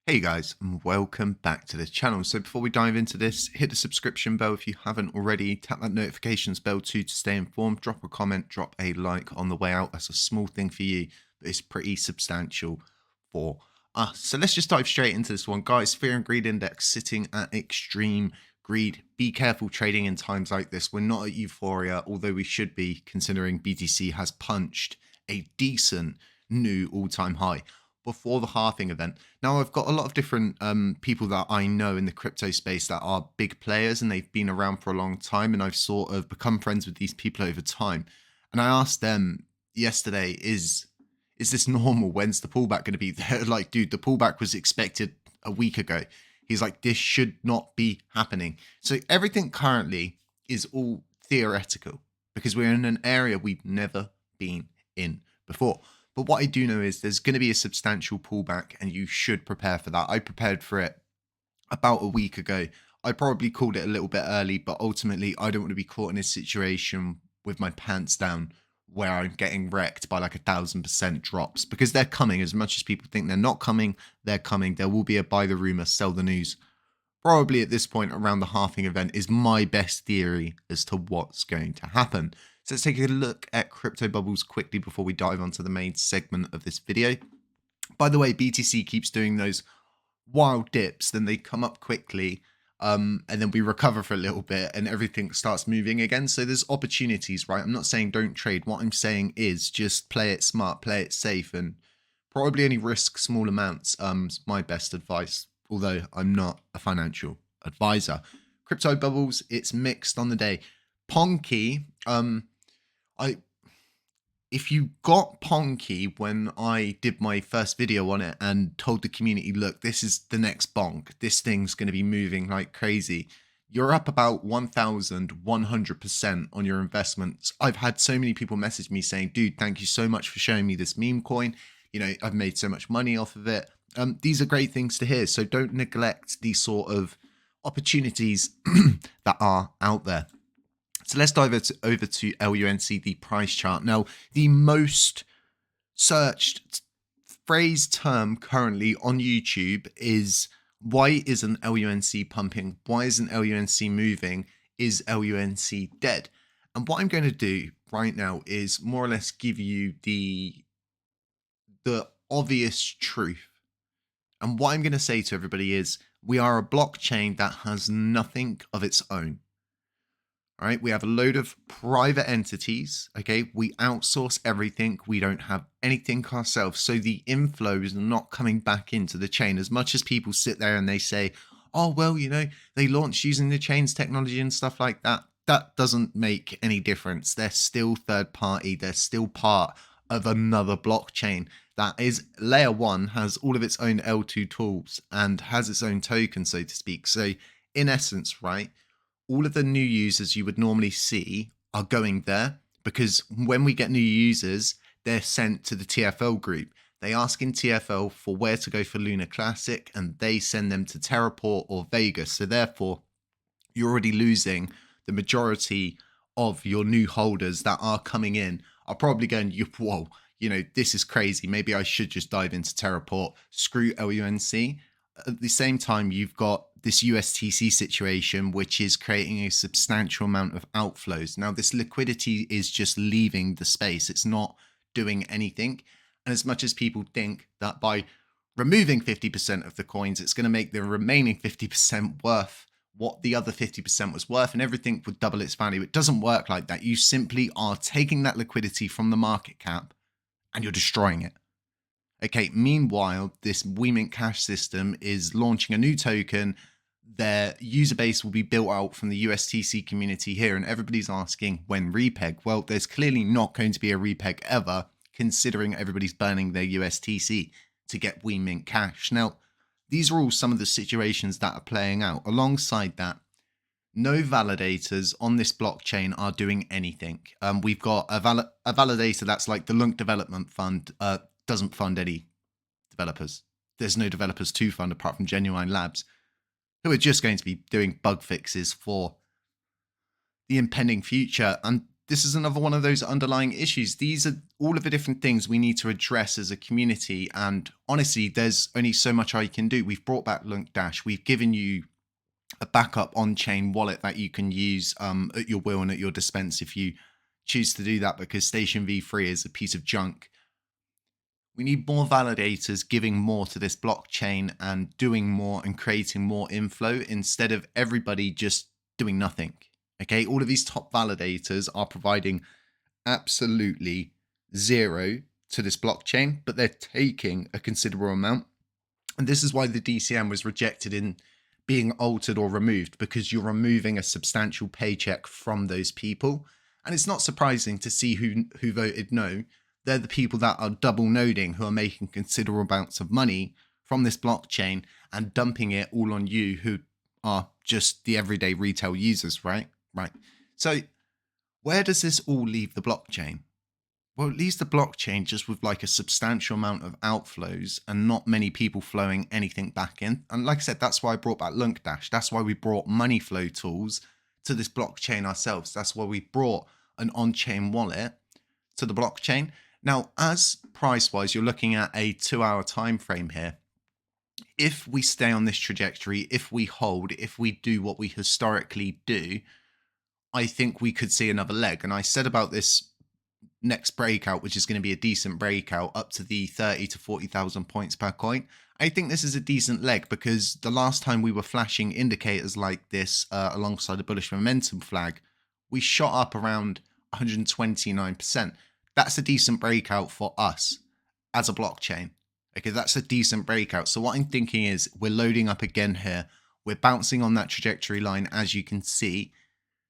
Hey guys, and welcome back to the channel. So before we dive into this, hit the subscription bell if you haven't already, tap that notifications bell too to stay informed, drop a comment, drop a like on the way out. That's a small thing for you, but it's pretty substantial for us. So let's just dive straight into this one. Guys, Fear and Greed Index sitting at extreme greed. Be careful trading in times like this. We're not at euphoria, although we should be, considering BTC has punched a decent new all-time high before the halving event. Now, I've got a lot of different people that I know in the crypto space that are big players and they've been around for a long time, and I've sort of become friends with these people over time. And I asked them yesterday, is this normal? When's the pullback going to be? They're like, dude, the pullback was expected a week ago. He's like, this should not be happening. So everything currently is all theoretical because we're in an area we've never been in before. But what I do know is there's going to be a substantial pullback and you should prepare for that. I prepared for it about a week ago. I probably called it a little bit early, but ultimately I don't want to be caught in a situation with my pants down where I'm getting wrecked by like 1,000% drops, because they're coming. As much as people think they're not coming, they're coming. There will be a buy the rumor, sell the news. Probably at this point around the halving event is my best theory as to what's going to happen. So let's take a look at crypto bubbles quickly before we dive onto the main segment of this video. By the way, BTC keeps doing those wild dips, then they come up quickly, and then we recover for a little bit and everything starts moving again. So there's opportunities, right? I'm not saying don't trade. What I'm saying is just play it smart, play it safe, and probably only risk small amounts. Is my best advice, although I'm not a financial advisor. Crypto bubbles, it's mixed on the day. Ponky, if you got Ponky when I did my first video on it and told the community, look, this is the next bonk, this thing's going to be moving like crazy, you're up about 1,100% on your investments. I've had so many people message me saying, dude, thank you so much for showing me this meme coin. You know, I've made so much money off of it. These are great things to hear. So don't neglect these sort of opportunities that are out there. So let's dive over to LUNC, the price chart. Now, the most searched phrase term currently on YouTube is, why isn't LUNC pumping? Why isn't LUNC moving? Is LUNC dead? And what I'm going to do right now is more or less give you the obvious truth. And what I'm going to say to everybody is, we are a blockchain that has nothing of its own. All right, we have a load of private entities. Okay, we outsource everything. We don't have anything ourselves. So the inflow is not coming back into the chain. As much as people sit there and they say, oh, well, you know, they launched using the chains technology and stuff like that. That doesn't make any difference. They're still third party. They're still part of another blockchain that is layer one, has all of its own L2 tools and has its own token, so to speak. So in essence, right, all of the new users you would normally see are going there, because when we get new users, they're sent to the TFL group. They ask in TFL for where to go for Lunar Classic, and they send them to Terraport or Vegas. So therefore, you're already losing the majority of your new holders that are coming in are probably going, whoa, you know, this is crazy. Maybe I should just dive into Terraport, screw LUNC. At the same time, you've got this USTC situation, which is creating a substantial amount of outflows. Now, this liquidity is just leaving the space. It's not doing anything. And as much as people think that by removing 50% of the coins, it's going to make the remaining 50% worth what the other 50% was worth and everything would double its value, it doesn't work like that. You simply are taking that liquidity from the market cap and you're destroying it. Okay, meanwhile, this WeMint Cash system is launching a new token. Their user base will be built out from the USTC community here, and everybody's asking when repeg. Well, there's clearly not going to be a repeg ever, considering everybody's burning their USTC to get WeMint Cash. Now, these are all some of the situations that are playing out. Alongside that, no validators on this blockchain are doing anything. We've got a validator that's like the LUNC Development Fund, doesn't fund any developers. There's no developers to fund apart from Genuine Labs, who are just going to be doing bug fixes for the impending future. And this is another one of those underlying issues. These are all of the different things we need to address as a community. And honestly, there's only so much I can do. We've brought back LUNC Dash. We've given you a backup on-chain wallet that you can use at your will and at your dispense if you choose to do that, because Station V3 is a piece of junk. We need more validators giving more to this blockchain and doing more and creating more inflow instead of everybody just doing nothing. Okay, all of these top validators are providing absolutely zero to this blockchain, but they're taking a considerable amount. And this is why the DCM was rejected in being altered or removed, because you're removing a substantial paycheck from those people. And it's not surprising to see who voted no. They're the people that are double noding, who are making considerable amounts of money from this blockchain and dumping it all on you, who are just the everyday retail users, right? Right. So where does this all leave the blockchain? Well, it leaves the blockchain just with like a substantial amount of outflows and not many people flowing anything back in. And like I said, that's why I brought back LUNC Dash. That's why we brought money flow tools to this blockchain ourselves. That's why we brought an on-chain wallet to the blockchain. Now, as price-wise, you're looking at a 2-hour time frame here. If we stay on this trajectory, if we hold, if we do what we historically do, I think we could see another leg. And I said about this next breakout, which is going to be a decent breakout up to the 30 to 40,000 points per coin. I think this is a decent leg, because the last time we were flashing indicators like this alongside the bullish momentum flag, we shot up around 129%. That's a decent breakout for us as a blockchain. Okay, that's a decent breakout. So what I'm thinking is we're loading up again here. We're bouncing on that trajectory line, as you can see.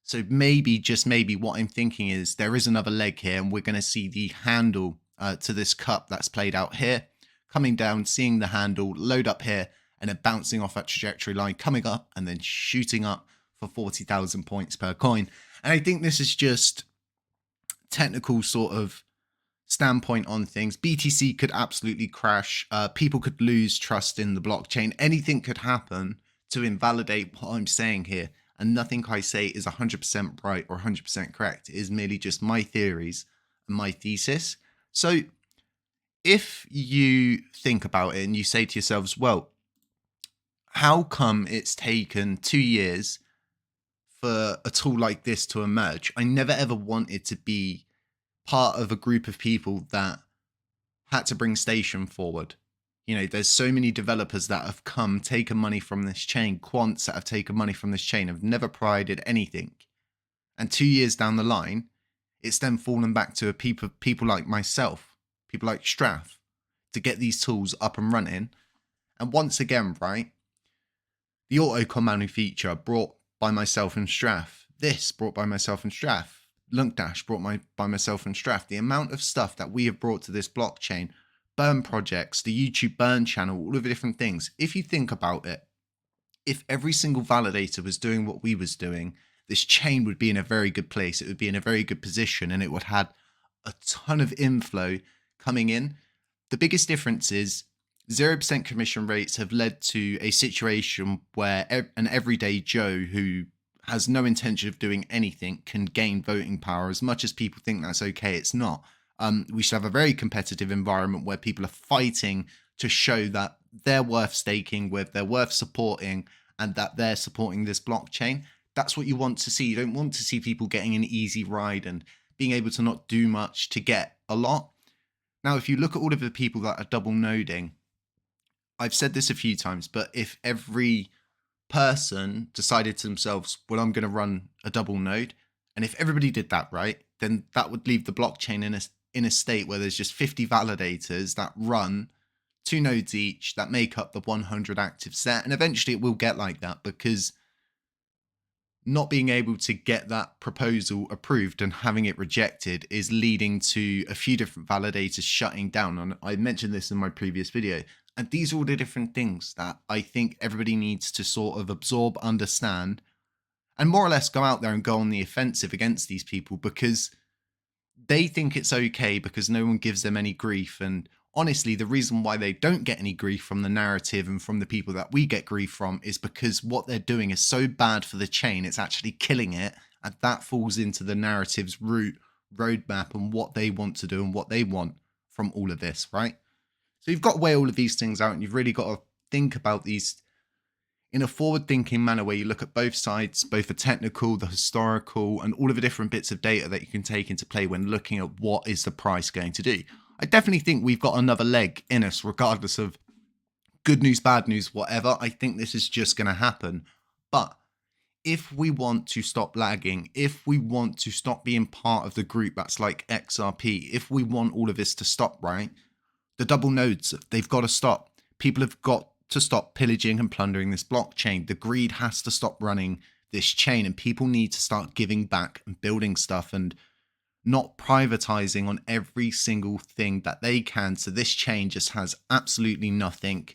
So maybe, just maybe, what I'm thinking is there is another leg here, and we're going to see the handle to this cup that's played out here, coming down, seeing the handle, load up here, and then bouncing off that trajectory line, coming up, and then shooting up for 40,000 points per coin. And I think this is just technical sort of standpoint on things. BTC could absolutely crash. People could lose trust in the blockchain. Anything could happen to invalidate what I'm saying here. And nothing I say is 100% right or 100% correct. It is merely just my theories and my thesis. So if you think about it and you say to yourselves, well, how come it's taken 2 years for a tool like this to emerge? I never ever wanted to be part of a group of people that had to bring Station forward. You know, there's so many developers that have come, taken money from this chain, quants that have taken money from this chain, have never provided anything. And 2 years down the line, it's then fallen back to people like myself, people like Straff, to get these tools up and running. And once again, right, the Autocompound feature brought by myself and Straff, this brought by myself and Straff, LUNC Dash brought by myself and Straff. The amount of stuff that we have brought to this blockchain, burn projects, the YouTube burn channel, all of the different things. If you think about it, if every single validator was doing what we was doing, this chain would be in a very good place. It would be in a very good position, and it would have a ton of inflow coming in. The biggest difference is 0% commission rates have led to a situation where an everyday Joe who has no intention of doing anything can gain voting power. As much as people think that's okay, it's not. We should have a very competitive environment where people are fighting to show that they're worth staking with, they're worth supporting, and that they're supporting this blockchain. That's what you want to see. You don't want to see people getting an easy ride and being able to not do much to get a lot. Now, if you look at all of the people that are double noding, I've said this a few times, but if every person decided to themselves, well, I'm going to run a double node, and if everybody did that, right, then that would leave the blockchain in a state where there's just 50 validators that run 2 nodes each that make up the 100 active set. And eventually it will get like that, because not being able to get that proposal approved and having it rejected is leading to a few different validators shutting down. And I mentioned this in my previous video. And these are all the different things that I think everybody needs to sort of absorb, understand, and more or less go out there and go on the offensive against these people, because they think it's okay because no one gives them any grief. And honestly, the reason why they don't get any grief from the narrative and from the people that we get grief from is because what they're doing is so bad for the chain, it's actually killing it. And that falls into the narrative's roadmap and what they want to do and what they want from all of this, right? So you've got to weigh all of these things out, and you've really got to think about these in a forward-thinking manner where you look at both sides, both the technical, the historical, and all of the different bits of data that you can take into play when looking at what is the price going to do. I definitely think we've got another leg in us, regardless of good news, bad news, whatever. I think this is just going to happen. But if we want to stop lagging, if we want to stop being part of the group that's like XRP, if we want all of this to stop, right, the double nodes, they've got to stop. People have got to stop pillaging and plundering this blockchain. The greed has to stop running this chain, and people need to start giving back and building stuff and not privatizing on every single thing that they can. So this chain just has absolutely nothing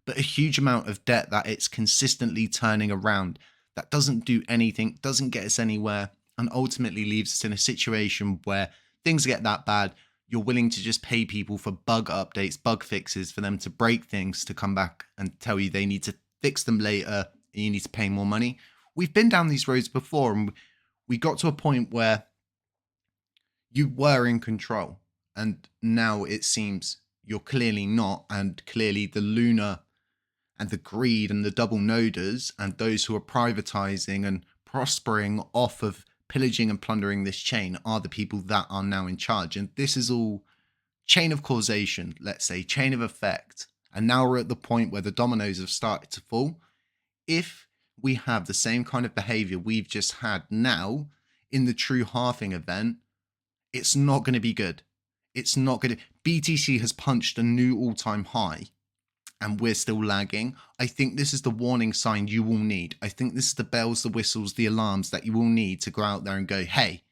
but a huge amount of debt that it's consistently turning around, that doesn't do anything, doesn't get us anywhere, and ultimately leaves us in a situation where things get that bad, you're willing to just pay people for bug updates, bug fixes, for them to break things, to come back and tell you they need to fix them later, and you need to pay more money. We've been down these roads before, and we got to a point where you were in control, and now it seems you're clearly not, and clearly the Luna and the greed and the double noders and those who are privatizing and prospering off of pillaging and plundering this chain are the people that are now in charge. And this is all chain of causation, let's say, chain of effect. And now we're at the point where the dominoes have started to fall. If we have the same kind of behavior we've just had now in the true halving event, it's not going to be good. It's not going to. BTC has punched a new all-time high, and we're still lagging. I think this is the warning sign you will need. I think this is the bells, the whistles, the alarms that you will need to go out there and go, hey,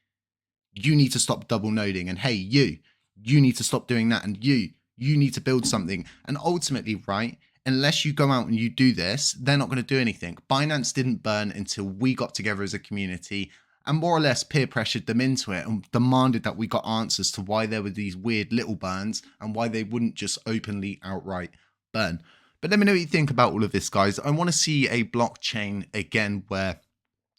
you need to stop double noding. And hey, you need to stop doing that. And you need to build something. And ultimately, right, unless you go out and you do this, they're not going to do anything. Binance didn't burn until we got together as a community and more or less peer pressured them into it and demanded that we got answers to why there were these weird little burns and why they wouldn't just openly outright burn. But let me know what you think about all of this, guys. I want to see a blockchain again where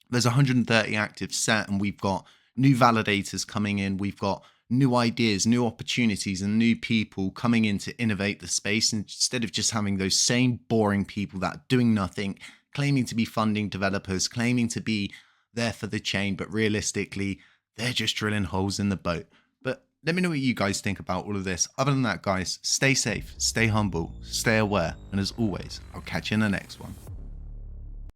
there's 130 active set and we've got new validators coming in, we've got new ideas, new opportunities, and new people coming in to innovate the space, instead of just having those same boring people that are doing nothing, claiming to be funding developers, claiming to be there for the chain, but realistically they're just drilling holes in the boat. But let me know what you guys think about all of this. Other than that, guys, stay safe, stay humble, stay aware, and as always, I'll catch you in the next one.